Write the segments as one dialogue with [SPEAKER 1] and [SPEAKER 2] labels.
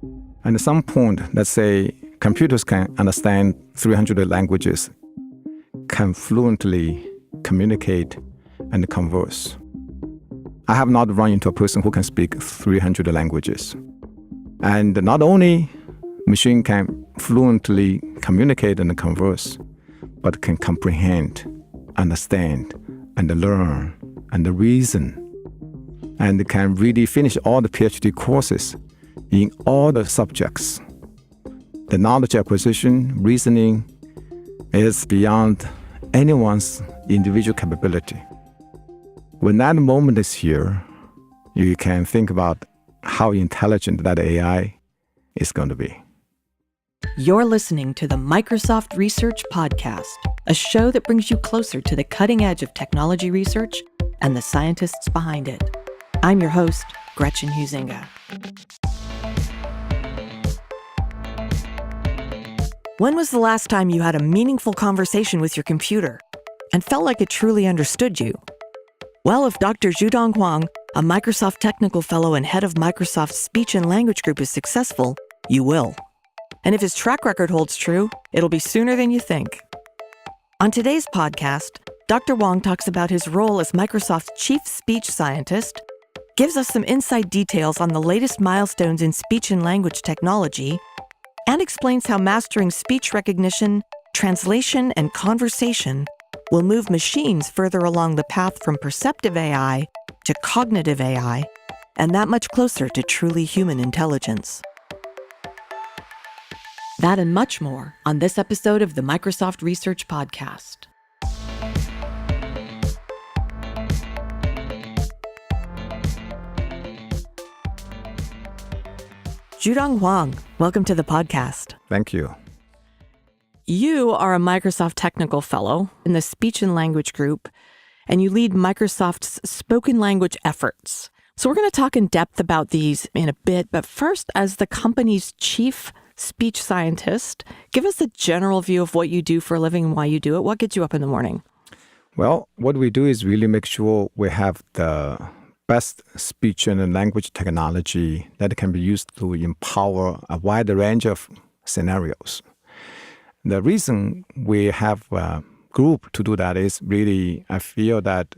[SPEAKER 1] And at some point, let's say computers can understand 300 languages, can fluently communicate and converse. I have not run into a person who can speak 300 languages. And not only machine can fluently communicate and converse, but can comprehend, understand, and learn, and reason, and can really finish all the PhD courses in all the subjects. The knowledge acquisition, reasoning is beyond anyone's individual capability. When that moment is here, you can think about how intelligent that AI is going to be.
[SPEAKER 2] You're listening to the Microsoft Research Podcast, a show that brings you closer to the cutting edge of technology research and the scientists behind it. I'm your host, Gretchen Huizinga. When was the last time you had a meaningful conversation with your computer and felt like it truly understood you? Well, if Dr. Xuedong Huang, a Microsoft Technical Fellow and head of Microsoft's Speech and Language Group, is successful, you will. And if his track record holds true, it'll be sooner than you think. On today's podcast, Dr. Huang talks about his role as Microsoft's chief speech scientist, gives us some inside details on the latest milestones in speech and language technology, and explains how mastering speech recognition, translation, and conversation will move machines further along the path from perceptive AI to cognitive AI, and that much closer to truly human intelligence. That and much more on this episode of the Microsoft Research Podcast. Xuedong Huang, welcome to the podcast.
[SPEAKER 1] Thank you.
[SPEAKER 2] You are a Microsoft Technical Fellow in the Speech and Language Group, and you lead Microsoft's spoken language efforts. So we're going to talk in depth about these in a bit, but first, as the company's chief speech scientist, give us a general view of what you do for a living and why you do it. What gets you up in the morning?
[SPEAKER 1] Well, what we do is really make sure we have the best speech and language technology that can be used to empower a wide range of scenarios. The reason we have a group to do that is really, I feel that,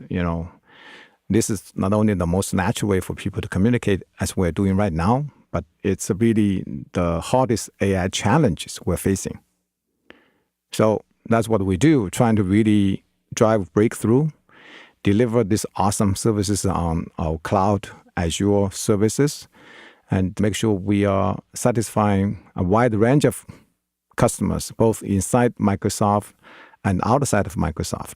[SPEAKER 1] this is not only the most natural way for people to communicate as we're doing right now, but it's really the hardest AI challenges we're facing. So that's what we do, trying to really drive breakthrough, deliver these awesome services on our cloud, Azure services, and make sure we are satisfying a wide range of customers, both inside Microsoft and outside of Microsoft.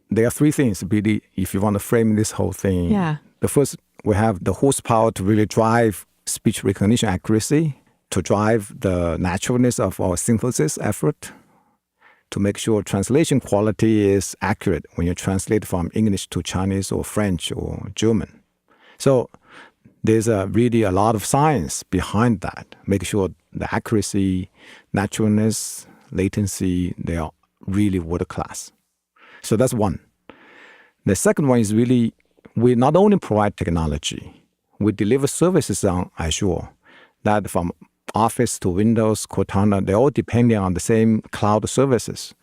[SPEAKER 1] There are three things, really, if you want to frame this whole thing.
[SPEAKER 2] Yeah.
[SPEAKER 1] The first, we have the horsepower to really drive speech recognition accuracy, to drive the naturalness of our synthesis effort, to make sure translation quality is accurate when you translate from English to Chinese or French or German. So there's really a lot of science behind that, make sure the accuracy, naturalness, latency, they are really world class. So that's one. The second one is really, we not only provide technology, we deliver services on Azure that from Office to Windows, Cortana, they're all depending on the same cloud services.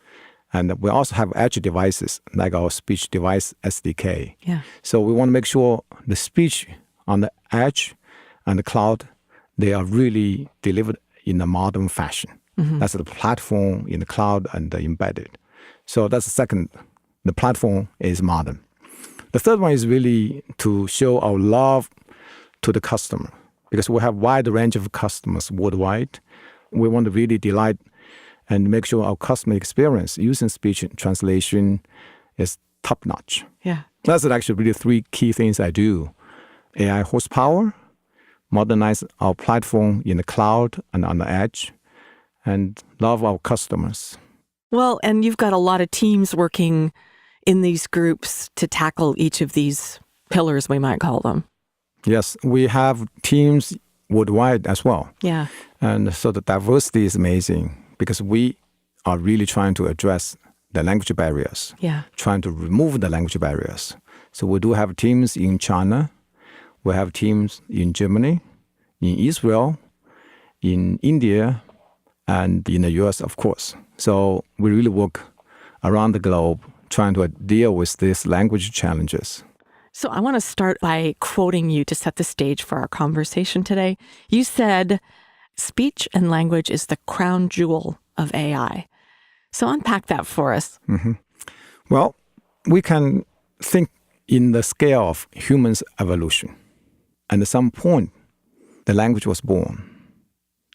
[SPEAKER 1] And we also have edge devices like our speech device SDK.
[SPEAKER 2] Yeah.
[SPEAKER 1] So we want to make sure the speech on the edge and the cloud, they are really delivered in a modern fashion. Mm-hmm. That's the platform in the cloud and the embedded. So that's the second. The platform is modern. The third one is really to show our love to the customer, because we have a wide range of customers worldwide. We want to really delight and make sure our customer experience using speech translation is top-notch.
[SPEAKER 2] Yeah.
[SPEAKER 1] That's actually really three key things I do. AI horsepower, modernize our platform in the cloud and on the edge, and love our customers.
[SPEAKER 2] Well, and you've got a lot of teams working in these groups to tackle each of these pillars, we might call them.
[SPEAKER 1] Yes, we have teams worldwide as well.
[SPEAKER 2] Yeah.
[SPEAKER 1] And so the diversity is amazing because we are really trying to address the language barriers, trying to remove the language barriers. So we do have teams in China, we have teams in Germany, in Israel, in India, and in the US, of course. So we really work around the globe trying to deal with these language challenges.
[SPEAKER 2] So I want to start by quoting you to set the stage for our conversation today. You said, speech and language is the crown jewel of AI. So unpack that for us.
[SPEAKER 1] Mm-hmm. Well, we can think in the scale of humans' evolution. And at some point, the language was born.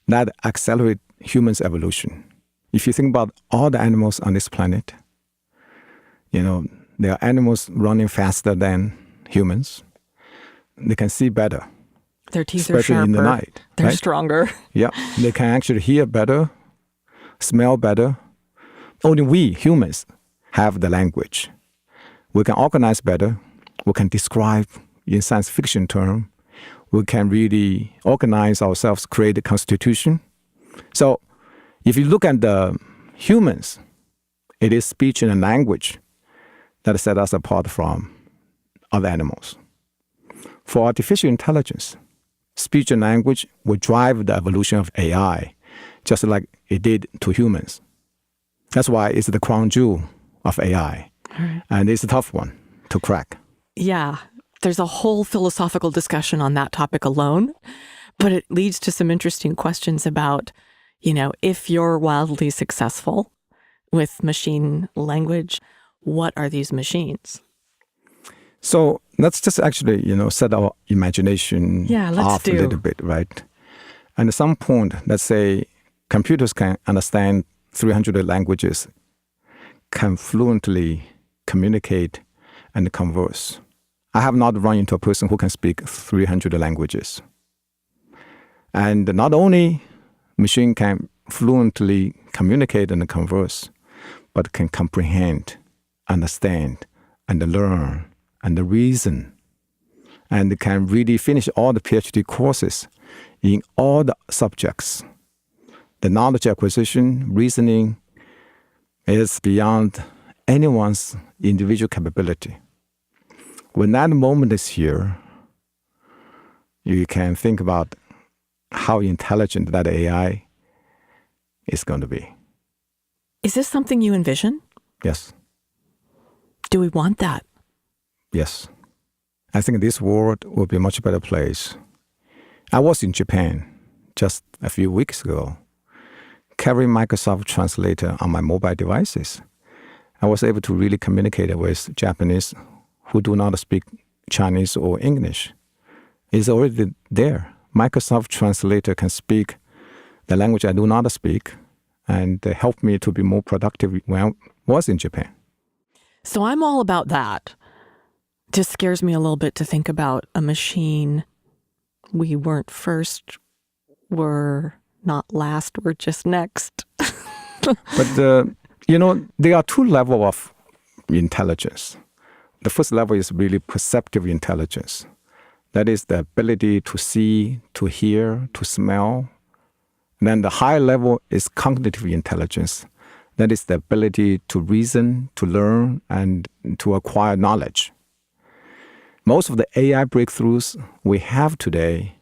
[SPEAKER 1] That accelerated humans' evolution. If you think about all the animals on this planet, there are animals running faster than humans. They can see better.
[SPEAKER 2] Their teeth are
[SPEAKER 1] especially
[SPEAKER 2] sharper.
[SPEAKER 1] in the night.
[SPEAKER 2] They're
[SPEAKER 1] right?
[SPEAKER 2] stronger.
[SPEAKER 1] Yeah, they can actually hear better, smell better. Only we, humans, have the language. We can organize better. We can describe in science fiction terms. We can really organize ourselves, create a constitution. So if you look at the humans, it is speech and language that set us apart from other animals. For artificial intelligence, speech and language will drive the evolution of AI, just like it did to humans. That's why it's the crown jewel of AI.
[SPEAKER 2] Right.
[SPEAKER 1] And it's a tough one to crack.
[SPEAKER 2] Yeah, there's a whole philosophical discussion on that topic alone, but it leads to some interesting questions about, if you're wildly successful with machine language, what are these machines?
[SPEAKER 1] So let's just actually, set our imagination off a little bit, right? And at some point, let's say computers can understand 300 languages, can fluently communicate and converse. I have not run into a person who can speak 300 languages. And not only machine can fluently communicate and converse, but can comprehend, understand, and learn, and reason, and can really finish all the PhD courses in all the subjects. The knowledge acquisition, reasoning is beyond anyone's individual capability. When that moment is here, you can think about how intelligent that AI is going to be.
[SPEAKER 2] Is this something you envision?
[SPEAKER 1] Yes.
[SPEAKER 2] Do we want that?
[SPEAKER 1] Yes. I think this world will be a much better place. I was in Japan just a few weeks ago, carrying Microsoft Translator on my mobile devices. I was able to really communicate with Japanese who do not speak Chinese or English. It's already there. Microsoft Translator can speak the language I do not speak and help me to be more productive when I was in Japan.
[SPEAKER 2] So I'm all about that. Just scares me a little bit to think about a machine. We weren't first, we're not last, we're just next.
[SPEAKER 1] But, there are two levels of intelligence. The first level is really perceptive intelligence. That is the ability to see, to hear, to smell. And then the higher level is cognitive intelligence. That is the ability to reason, to learn, and to acquire knowledge. Most of the AI breakthroughs we have today,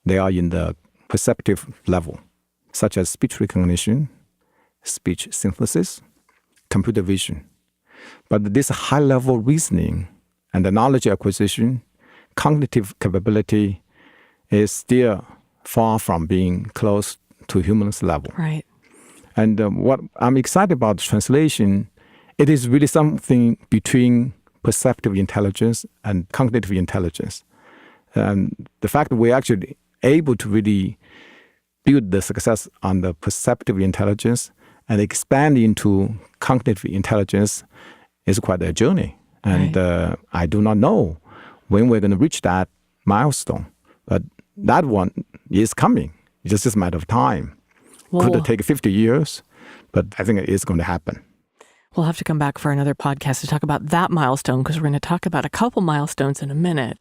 [SPEAKER 1] they are in the perceptive level, such as speech recognition, speech synthesis, computer vision. But this high-level reasoning and the knowledge acquisition, cognitive capability is still far from being close to humans' level.
[SPEAKER 2] Right.
[SPEAKER 1] And what I'm excited about translation, it is really something between perceptive intelligence and cognitive intelligence. And the fact that we're actually able to really build the success on the perceptive intelligence and expand into cognitive intelligence is quite a journey. And
[SPEAKER 2] right.
[SPEAKER 1] I do not know when we're going to reach that milestone. But that one is coming. It's just a matter of time.
[SPEAKER 2] Well,
[SPEAKER 1] could take 50 years, but I think it is going to happen.
[SPEAKER 2] We'll have to come back for another podcast to talk about that milestone, because we're going to talk about a couple milestones in a minute.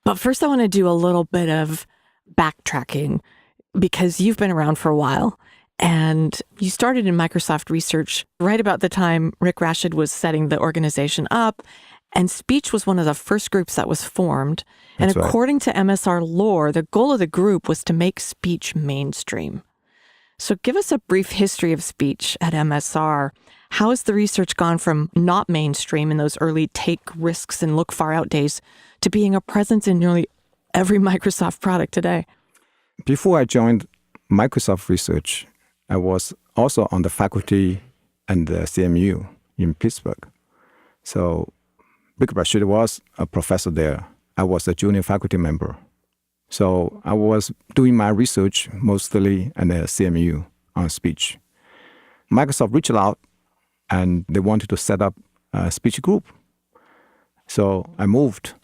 [SPEAKER 2] But first, I want to do a little bit of backtracking, because you've been around for a while and you started in Microsoft research right about the time Rick Rashid was setting the organization up. And speech was one of the first groups that was formed. And
[SPEAKER 1] That's right.
[SPEAKER 2] according to MSR lore, the goal of the group was to make speech mainstream. So give us a brief history of speech at MSR. How has the research gone from not mainstream in those early take risks and look far out days to being a presence in nearly every Microsoft product today?
[SPEAKER 1] Before I joined Microsoft Research, I was also on the faculty and the CMU in Pittsburgh. So Big Rashid was a professor there. I was a junior faculty member. So I was doing my research mostly at the CMU on speech. Microsoft reached out and they wanted to set up a speech group. So I moved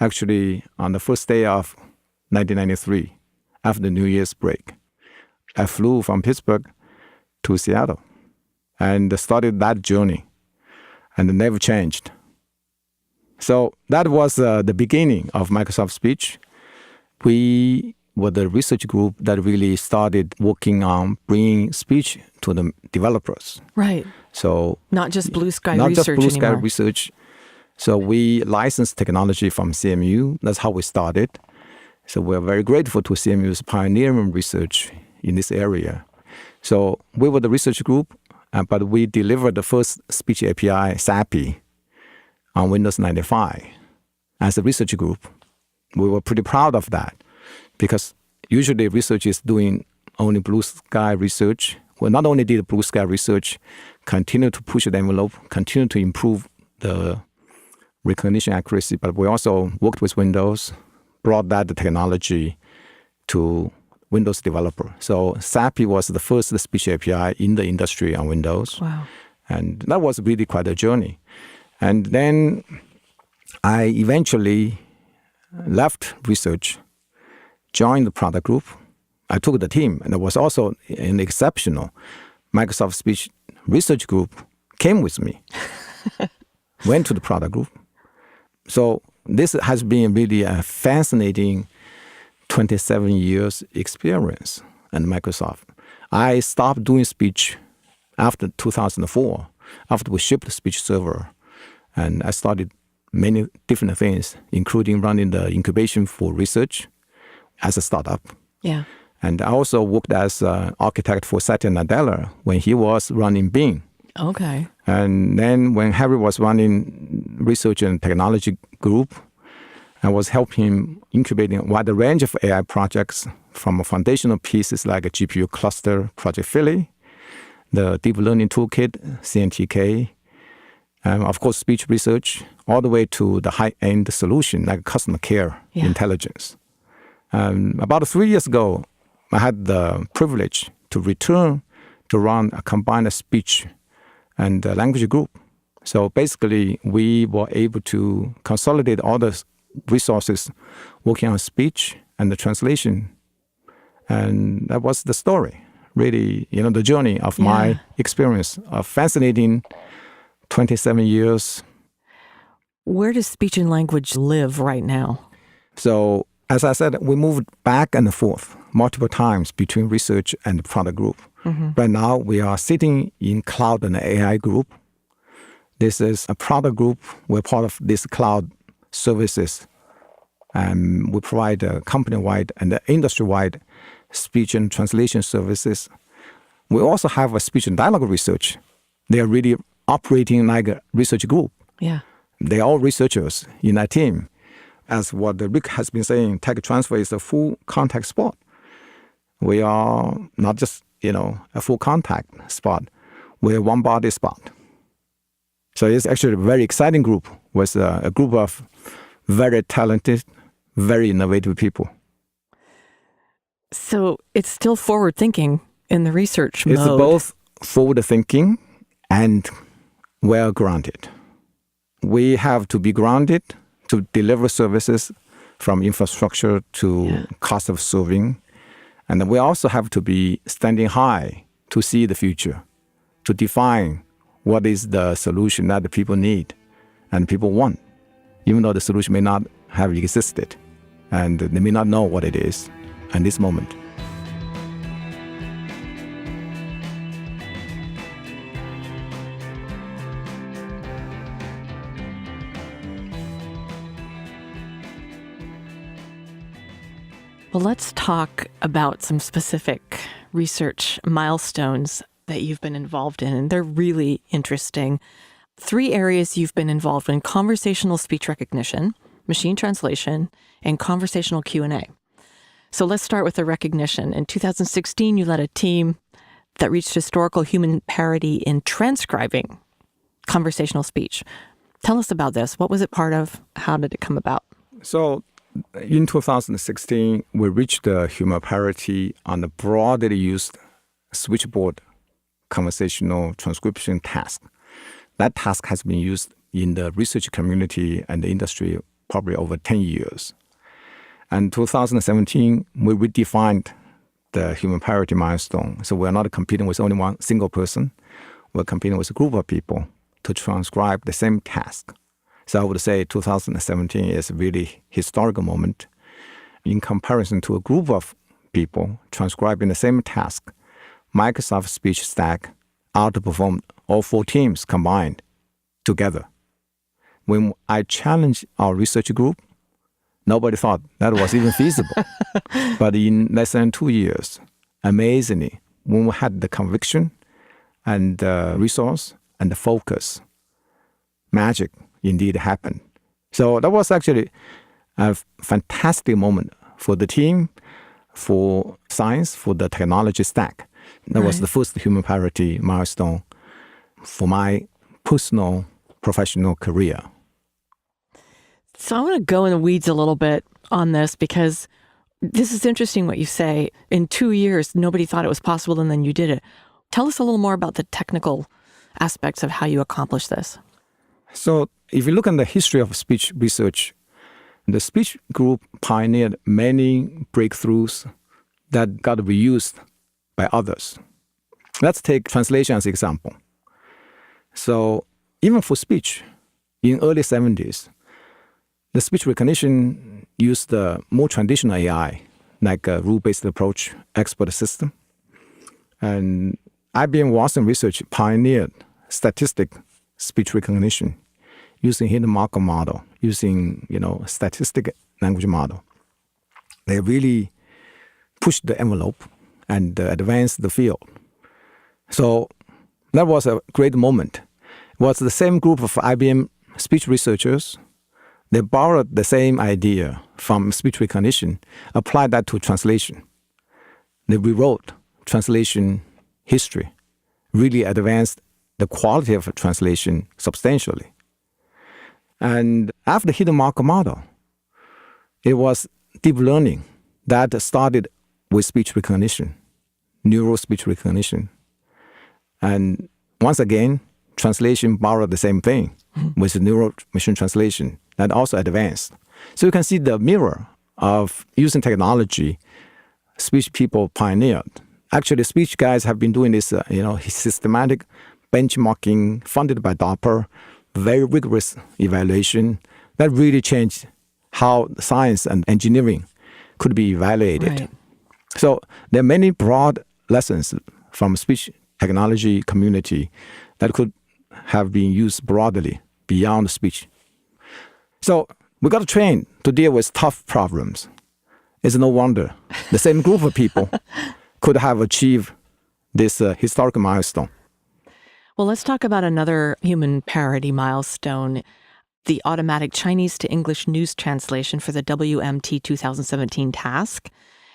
[SPEAKER 1] actually on the first day of 1993 after the New Year's break. I flew from Pittsburgh to Seattle and started that journey and it never changed. So that was the beginning of Microsoft Speech. We were the research group that really started working on bringing speech to the developers.
[SPEAKER 2] Right.
[SPEAKER 1] So
[SPEAKER 2] not just blue sky
[SPEAKER 1] not
[SPEAKER 2] research
[SPEAKER 1] just blue sky
[SPEAKER 2] anymore.
[SPEAKER 1] research. So we licensed technology from CMU. That's how we started. So we're very grateful to CMU's pioneering research in this area. So we were the research group, but we delivered the first speech API, SAPI, on Windows 95 as a research group. We were pretty proud of that because usually research is doing only blue sky research. We not only did blue sky research, continue to push the envelope, continue to improve the recognition accuracy, but we also worked with Windows, brought that technology to Windows developer. So SAPI was the first speech API in the industry on Windows.
[SPEAKER 2] Wow.
[SPEAKER 1] And that was really quite a journey. And then I eventually left research, joined the product group. I took the team, and there was also an exceptional Microsoft Speech research group came with me, went to the product group. So this has been really a fascinating 27 years experience at Microsoft. I stopped doing speech after 2004, after we shipped the speech server. And I started many different things, including running the incubation for research as a startup.
[SPEAKER 2] Yeah.
[SPEAKER 1] And I also worked as an architect for Satya Nadella when he was running Bing.
[SPEAKER 2] Okay.
[SPEAKER 1] And then when Harry was running research and technology group, I was helping him incubating a wide range of AI projects from foundational pieces like a GPU cluster, Project Philly, the deep learning toolkit, CNTK, of course, speech research, all the way to the high-end solution like customer care intelligence. About 3 years ago, I had the privilege to return to run a combined speech and language group. So basically, we were able to consolidate all the resources working on speech and the translation. And that was the story, really, the journey of my experience of fascinating 27 years.
[SPEAKER 2] Where does speech and language live right now?
[SPEAKER 1] So, as I said, we moved back and forth multiple times between research and the product group. Mm-hmm. Right now, we are sitting in cloud and AI group. This is a product group. We're part of this cloud services. We provide a company-wide and industry-wide speech and translation services. We also have a speech and dialogue research. They are really operating like a research group.
[SPEAKER 2] Yeah.
[SPEAKER 1] They're all researchers in that team. As what Rick has been saying, tech transfer is a full contact sport. We are not just, a full contact spot. We're one body spot. So it's actually a very exciting group with a group of very talented, very innovative people.
[SPEAKER 2] So it's still forward thinking in the research mode.
[SPEAKER 1] It's both forward thinking and well grounded. We have to be grounded to deliver services from infrastructure to cost of serving. And we also have to be standing high to see the future, to define what is the solution that the people need and people want, even though the solution may not have existed and they may not know what it is at this moment.
[SPEAKER 2] Well, let's talk about some specific research milestones that you've been involved in, and they're really interesting. 3 areas you've been involved in: conversational speech recognition, machine translation, and conversational Q&A. So let's start with the recognition. In 2016, you led a team that reached historical human parity in transcribing conversational speech. Tell us about this. What was it part of? How did it come about?
[SPEAKER 1] So in 2016, we reached the human parity on the broadly used switchboard conversational transcription task. That task has been used in the research community and the industry probably over 10 years. And 2017, we redefined the human parity milestone. So we're not competing with only one single person. We're competing with a group of people to transcribe the same task. So I would say 2017 is a really historical moment. In comparison to a group of people transcribing the same task, Microsoft Speech Stack outperformed all 4 teams combined together. When I challenged our research group, nobody thought that was even feasible. But in less than 2 years, amazingly, when we had the conviction and the resource and the focus, magic indeed happened. So that was actually a fantastic moment for the team, for science, for the technology stack. That was the first human parity milestone for my personal professional career.
[SPEAKER 2] So I want to go in the weeds a little bit on this, because this is interesting what you say. In 2 years, nobody thought it was possible, and then you did it. Tell us a little more about the technical aspects of how you accomplished this.
[SPEAKER 1] So if you look at the history of speech research, the speech group pioneered many breakthroughs that got reused by others. Let's take translation as an example. So even for speech, in early 70s, the speech recognition used the more traditional AI, like a rule-based approach expert system. And IBM Watson Research pioneered statistic speech recognition using hidden Markov model, using statistic language model. They really pushed the envelope and advanced the field. So that was a great moment. It was the same group of IBM speech researchers. They borrowed the same idea from speech recognition, applied that to translation. They rewrote translation history, really advanced the quality of translation substantially. And after the hidden Markov model, it was deep learning that started with speech recognition, neural speech recognition. And once again, translation borrowed the same thing with neural machine translation that also advanced. So you can see the mirror of using technology speech people pioneered. Actually, speech guys have been doing this, systematic benchmarking funded by DARPA, very rigorous evaluation that really changed how science and engineering could be evaluated.
[SPEAKER 2] Right.
[SPEAKER 1] So there are many broad lessons from speech technology community that could have been used broadly beyond speech. So we got to train to deal with tough problems. It's no wonder the same group of people could have achieved this historic milestone.
[SPEAKER 2] Well, let's talk about another human parity milestone, the automatic Chinese to English news translation for the WMT 2017 task.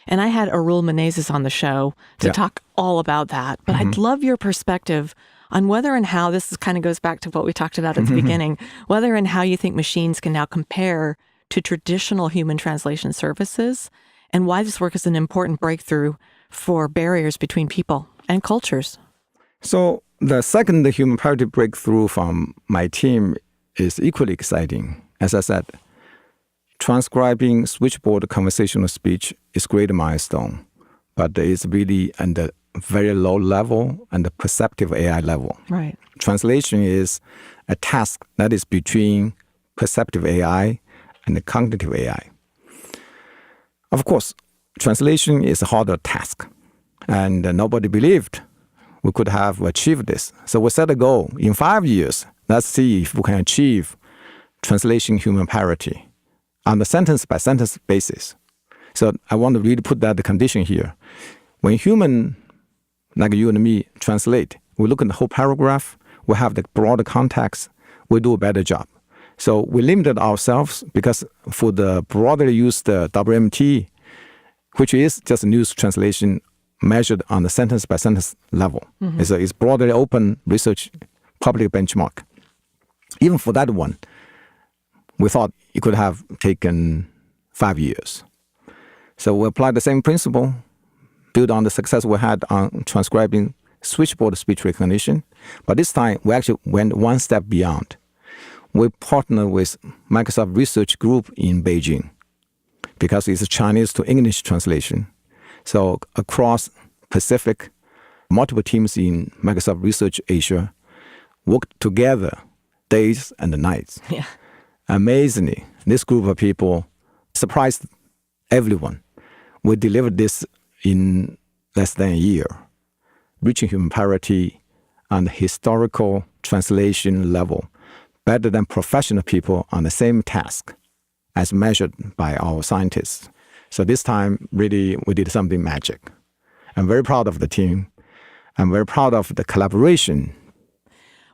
[SPEAKER 2] And I had Arul Menezes on the show to talk all about that. But I'd love your perspective on whether and how, this kind of goes back to what we talked about at the beginning, whether and how you think machines can now compare to traditional human translation services, and why this work is an important breakthrough for barriers between people and cultures.
[SPEAKER 1] So the second human parity breakthrough from my team is equally exciting. As I said, transcribing switchboard conversational speech is a great milestone, but it's really at the very low level and the perceptive AI level.
[SPEAKER 2] Right.
[SPEAKER 1] Translation is a task that is between perceptive AI and the cognitive AI. Of course, translation is a harder task, and nobody believed we could have achieved this. So we set a goal. In 5 years, let's see if we can achieve translation human parity on the sentence-by-sentence basis. So I want to really put that condition here. When human, like you and me, translate, we look at the whole paragraph, we have the broader context, we do a better job. So we limited ourselves because for the broadly used WMT, which is just news translation measured on the sentence by sentence level. It's broadly open research public benchmark. Even for that one, we thought it could have taken 5 years. So we applied the same principle, built on the success we had on transcribing switchboard speech recognition. But this time, we actually went one step beyond. We partnered with Microsoft Research Group in Beijing because it's a Chinese to English translation. So across Pacific, multiple teams in Microsoft Research Asia worked together days and nights.
[SPEAKER 2] Yeah.
[SPEAKER 1] Amazingly, this group of people surprised everyone. We delivered this in less than a year, reaching human parity on the historical translation level, better than professional people on the same task as measured by our scientists. So this time, really, we did something magic. I'm very proud of the team. I'm very proud of the collaboration.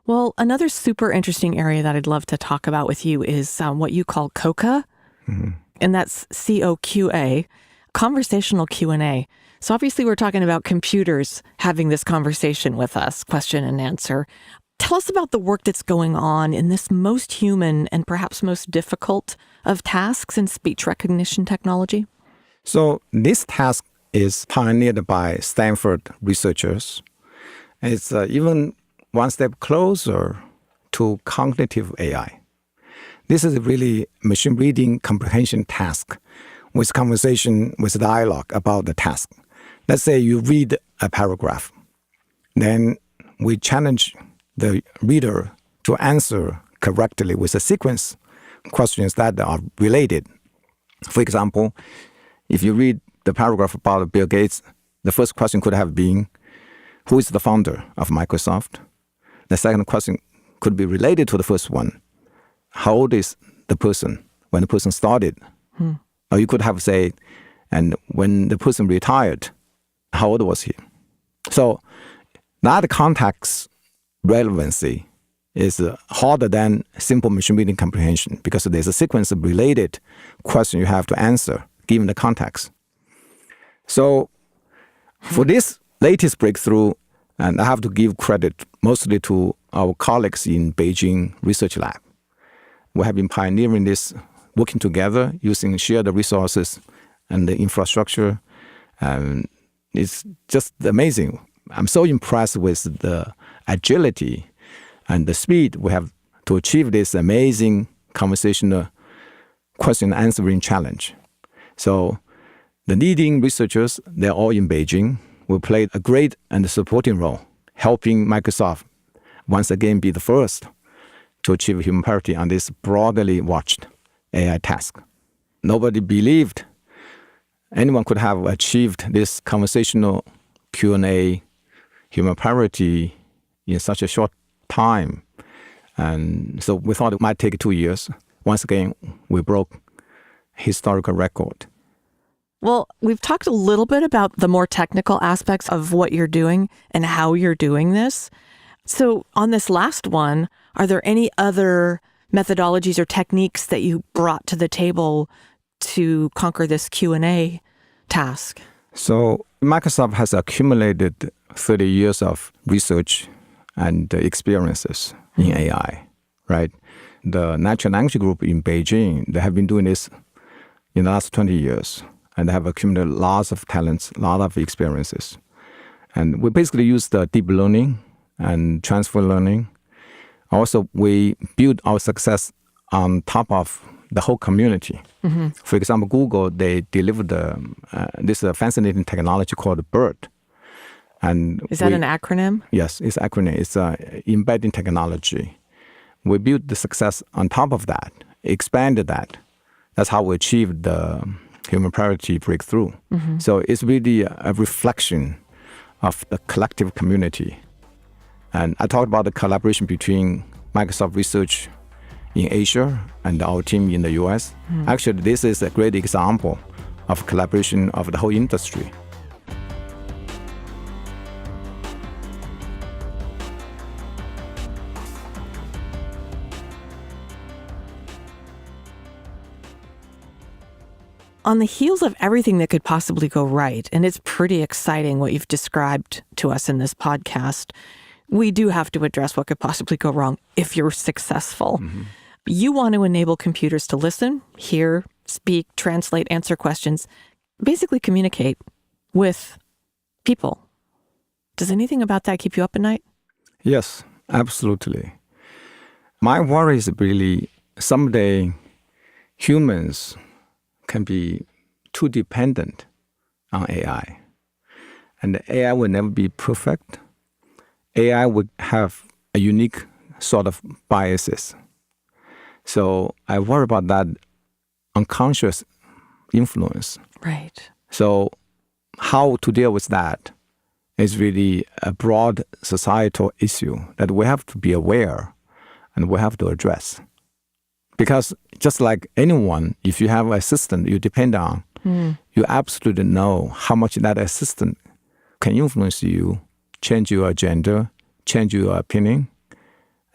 [SPEAKER 2] Well, another super interesting area that I'd love to talk about with you is what you call CoQA, and that's CoQA, conversational Q&A. So obviously we're talking about computers having this conversation with us, question and answer. Tell us about the work that's going on in this most human and perhaps most difficult of tasks in speech recognition technology.
[SPEAKER 1] So this task is pioneered by Stanford researchers. It's even one step closer to cognitive AI. This is really machine reading comprehension task with conversation, with dialogue about the task. Let's say you read a paragraph. Then we challenge the reader to answer correctly with a sequence questions that are related. For example, if you read the paragraph about Bill Gates, the first question could have been, who is the founder of Microsoft? The second question could be related to the first one. How old is the person when the person started? Or you could have said, and when the person retired, how old was he? So that context relevancy is harder than simple machine reading comprehension because there's a sequence of related questions you have to answer given the context. So for this latest breakthrough, and I have to give credit mostly to our colleagues in Beijing Research Lab. We have been pioneering this, working together, using shared resources and the infrastructure. It's just amazing. I'm so impressed with the agility and the speed we have to achieve this amazing conversational question answering challenge. So the leading researchers, they're all in Beijing, will play a great and supporting role, helping Microsoft once again be the first to achieve human parity on this broadly watched AI task. Nobody believed anyone could have achieved this conversational Q&A human parity in such a short time. And so we thought it might take 2 years. Once again, we broke historical record.
[SPEAKER 2] Well, we've talked a little bit about the more technical aspects of what you're doing and how you're doing this. So on this last one, are there any other methodologies or techniques that you brought to the table to conquer this Q&A task?
[SPEAKER 1] So Microsoft has accumulated 30 years of research and experiences in AI, right? The natural language group in Beijing, they have been doing this in the last 20 years. And they have accumulated lots of talents, a lot of experiences. And we basically use the deep learning and transfer learning. Also, we build our success on top of the whole community. For example, Google, they delivered this fascinating technology called BERT. And
[SPEAKER 2] is that an acronym?
[SPEAKER 1] Yes, it's an acronym. It's embedding technology. We built the success on top of that, expanded that. That's how we achieved the human parity breakthrough. So it's really a reflection of the collective community. And I talked about the collaboration between Microsoft Research in Asia and our team in the US. Actually, this is a great example of collaboration of the whole industry.
[SPEAKER 2] On the heels of everything that could possibly go right, and it's pretty exciting what you've described to us in this podcast, we do have to address what could possibly go wrong if you're successful. Mm-hmm. You want to enable computers to listen, hear, speak, translate, answer questions, basically communicate with people. Does anything about that keep you up at night?
[SPEAKER 1] Yes, absolutely. My worry is really someday humans can be too dependent on AI. And the AI will never be perfect. AI would have a unique sort of biases. So I worry about that unconscious influence.
[SPEAKER 2] Right.
[SPEAKER 1] So how to deal with that is really a broad societal issue that we have to be aware and we have to address. Because just like anyone, if you have an assistant you depend on, you absolutely know how much that assistant can influence you, change your agenda, change your opinion.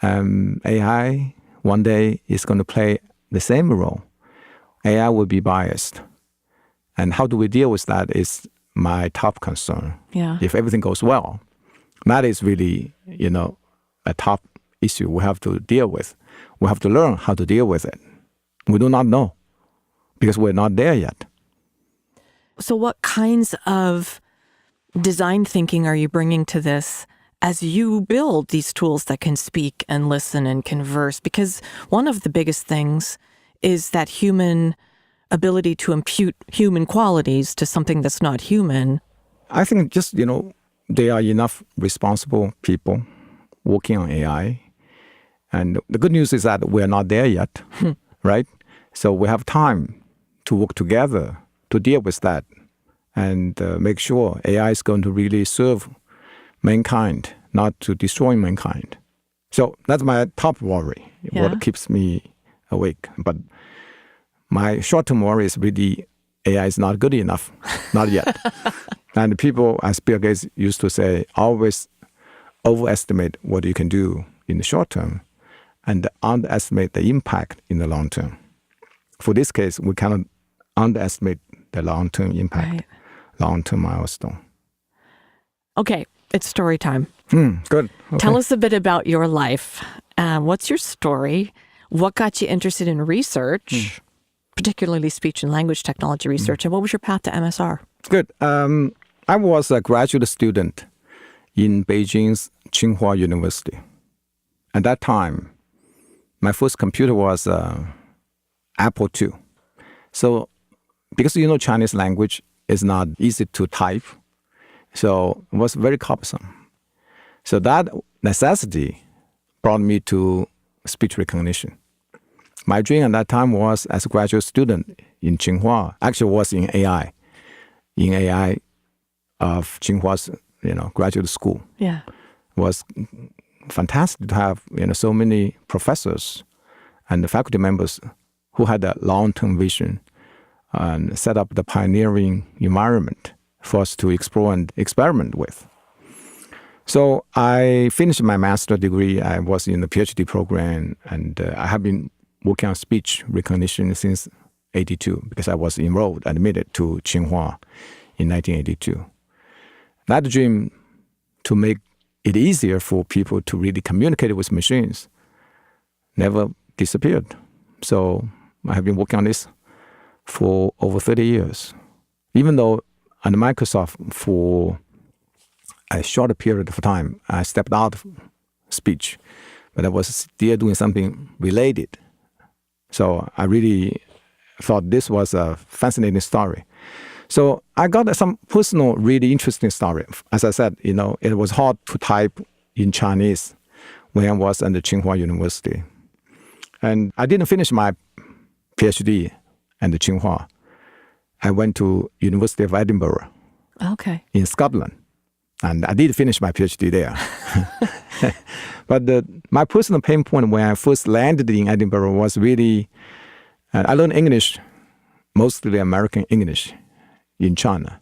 [SPEAKER 1] AI, one day, is going to play the same role. AI will be biased. And how do we deal with that is my top concern.
[SPEAKER 2] Yeah.
[SPEAKER 1] If everything goes well, that is really, a top issue we have to deal with. We have to learn how to deal with it. We do not know because we're not there yet.
[SPEAKER 2] So what kinds of design thinking are you bringing to this as you build these tools that can speak and listen and converse? Because one of the biggest things is that human ability to impute human qualities to something that's not human.
[SPEAKER 1] I think just, there are enough responsible people working on AI. And the good news is that we're not there yet, right? So we have time to work together to deal with that and make sure AI is going to really serve mankind, not to destroy mankind. So that's my top worry, what keeps me awake. But my short-term worry is really AI is not good enough, not yet. And people, as Bill Gates used to say, always overestimate what you can do in the short term and underestimate the impact in the long term. For this case, we cannot underestimate the long-term impact, long-term milestone.
[SPEAKER 2] Okay, it's story time.
[SPEAKER 1] Good. Okay.
[SPEAKER 2] Tell us a bit about your life. What's your story? What got you interested in research, particularly speech and language technology research, and what was your path to MSR?
[SPEAKER 1] Good. I was a graduate student in Beijing's Tsinghua University. At that time, my first computer was Apple II. So because Chinese language is not easy to type, so it was very cumbersome. So that necessity brought me to speech recognition. My dream at that time was, as a graduate student in Tsinghua, actually was in AI of Tsinghua's graduate school.
[SPEAKER 2] Yeah.
[SPEAKER 1] It was fantastic to have so many professors and the faculty members who had a long-term vision and set up the pioneering environment for us to explore and experiment with. So I finished my master's degree. I was in the PhD program, and I have been working on speech recognition since 1982 because I was admitted to Tsinghua in 1982. That dream to make it easier for people to really communicate with machines never disappeared. So I have been working on this for over 30 years. Even though at Microsoft for a shorter period of time, I stepped out of speech, but I was still doing something related. So I really thought this was a fascinating story. So I got some personal, really interesting story. As I said, it was hard to type in Chinese when I was at the Tsinghua University. And I didn't finish my PhD at the Tsinghua. I went to University of Edinburgh in Scotland. And I did finish my PhD there. But my personal pain point when I first landed in Edinburgh was really, I learned English, mostly American English, in China.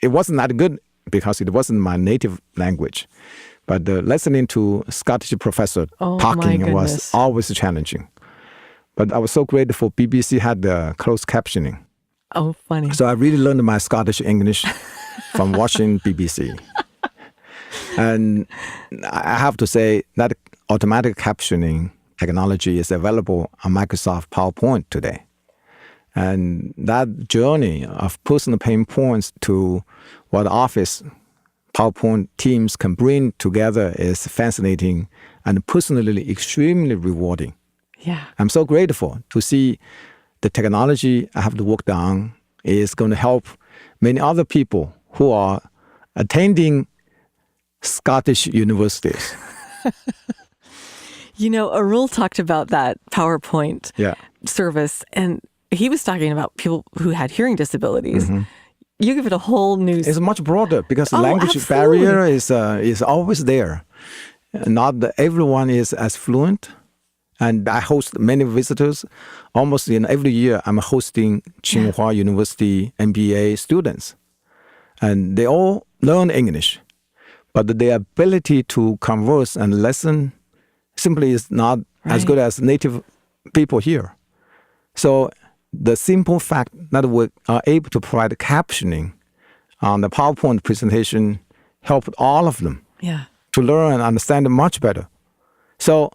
[SPEAKER 1] It wasn't that good because it wasn't my native language. But listening to Scottish professor talking was always challenging. But I was so grateful BBC had the closed captioning.
[SPEAKER 2] Oh, funny.
[SPEAKER 1] So I really learned my Scottish English from watching BBC. And I have to say that automatic captioning technology is available on Microsoft PowerPoint today. And that journey of personal pain points to what Office PowerPoint teams can bring together is fascinating and personally extremely rewarding.
[SPEAKER 2] Yeah.
[SPEAKER 1] I'm so grateful to see the technology I have to work on is going to help many other people who are attending Scottish universities.
[SPEAKER 2] Arul talked about that PowerPoint service, and he was talking about people who had hearing disabilities. Mm-hmm. You give it a whole new...
[SPEAKER 1] It's much broader because the language barrier is always there. Not everyone is as fluent. And I host many visitors. Almost every year, I'm hosting Tsinghua University MBA students. And they all learn English. But their ability to converse and listen simply is not as good as native people here. So the simple fact that we are able to provide captioning on the PowerPoint presentation helped all of them to learn and understand it much better. So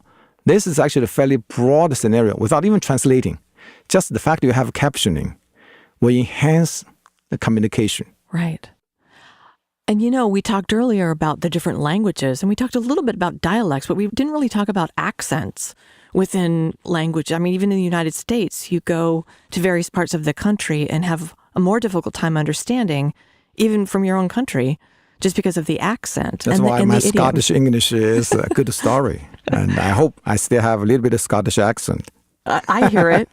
[SPEAKER 1] this is actually a fairly broad scenario without even translating. Just the fact you have captioning will enhance the communication.
[SPEAKER 2] Right. And we talked earlier about the different languages, and we talked a little bit about dialects, but we didn't really talk about accents within language. I mean, even in the United States, you go to various parts of the country and have a more difficult time understanding, even from your own country, just because of the accent.
[SPEAKER 1] That's why my Scottish English is a good story. And I hope I still have a little bit of Scottish accent.
[SPEAKER 2] I hear it.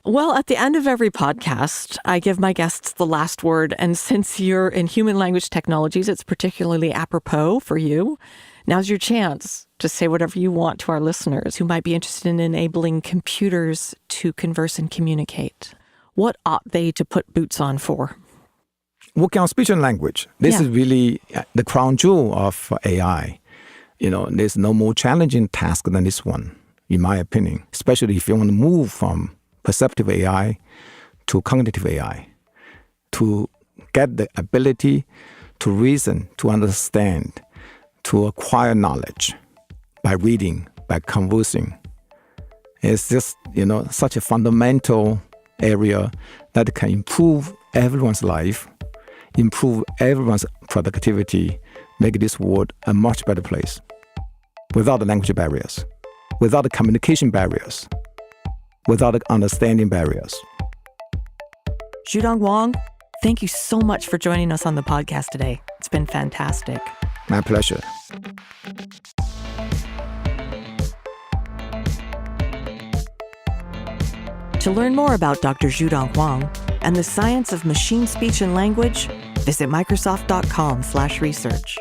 [SPEAKER 2] Well, at the end of every podcast, I give my guests the last word. And since you're in human language technologies, it's particularly apropos for you. Now's your chance to say whatever you want to our listeners who might be interested in enabling computers to converse and communicate. What ought they to put boots on for?
[SPEAKER 1] Working on speech and language. This is really the crown jewel of AI. There's no more challenging task than this one, in my opinion, especially if you want to move from perceptive AI to cognitive AI, to get the ability to reason, to understand, to acquire knowledge by reading, by conversing. It's just, such a fundamental area that can improve everyone's life, improve everyone's productivity, make this world a much better place without the language barriers, without the communication barriers, without the understanding barriers.
[SPEAKER 2] Xuedong Huang, thank you so much for joining us on the podcast today. It's been fantastic.
[SPEAKER 1] My pleasure.
[SPEAKER 2] To learn more about Dr. Xuedong Huang and the science of machine speech and language, visit Microsoft.com/research.